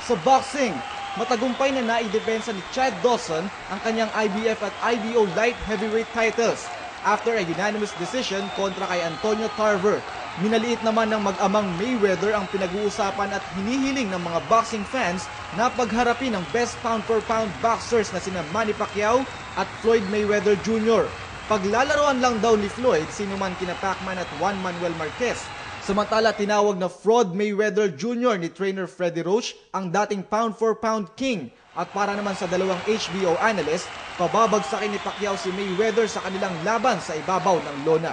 Sa boxing, matagumpay na naidepensa ni Chad Dawson ang kanyang IBF at IBO light heavyweight titles after a unanimous decision kontra kay Antonio Tarver. Minaliit naman ng mag-amang Mayweather ang pinag-uusapan at hinihiling ng mga boxing fans na pagharapin ang best pound-for-pound boxers na sina Manny Pacquiao at Floyd Mayweather Jr. Paglalaroan lang daw ni Floyd sino man kina Pacman at Juan Manuel Marquez. Samantala, tinawag na fraud Mayweather Jr. ni trainer Freddie Roach ang dating pound-for-pound king. At para naman sa dalawang HBO analyst, pababagsakin ni Pacquiao si Mayweather sa kanilang laban sa ibabaw ng lona.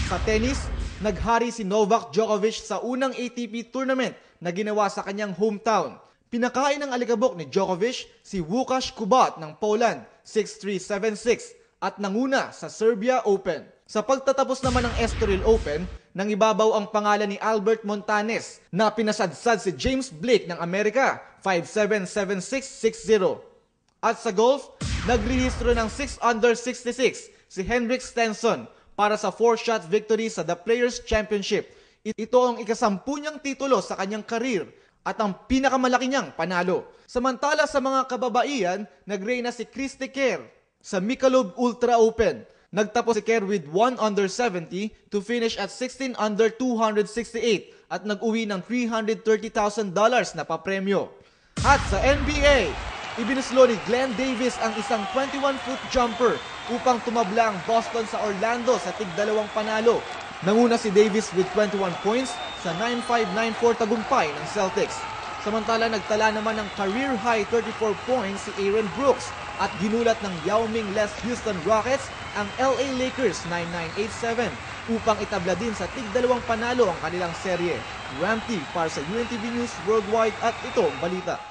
Sa tennis, naghari si Novak Djokovic sa unang ATP tournament na ginawa sa kanyang hometown. Pinakain ng alikabok ni Djokovic si Łukasz Kubot ng Poland, 6-3, 7-6 at nanguna sa Serbia Open. Sa pagtatapos naman ng Estoril Open, nang ibabaw ang pangalan ni Albert Montanes na pinasadsad si James Blake ng Amerika, 5-7, 7-6, 6-0. At sa golf, nagrehistro ng 6 under 66 si Henrik Stenson para sa 4-shot victory sa The Players Championship. Ito ang ikasampu niyang titulo sa kanyang karir at ang pinakamalaki niyang panalo. Samantala sa mga kababaihan, nagreyna si Christy Kerr sa Michelob Ultra Open. Nagtapos si Kerr with 1 under 70 to finish at 16 under 268 at nag-uwi ng $330,000 na papremyo. At sa NBA, ibinuslo ni Glenn Davis ang isang 21-foot jumper upang tumabla ang Boston sa Orlando sa tig-dalawang panalo. Nanguna si Davis with 21 points sa 9-5, 9-4 tagumpay ng Celtics. Samantala, nagtala naman ng career-high 34 points si Aaron Brooks at ginulat ng Yao Ming-less Houston Rockets ang LA Lakers 9-9, 8-7 upang itabla din sa tig-dalawang panalo ang kanilang serye. Rampy para sa UNTV News Worldwide at ito ang balita.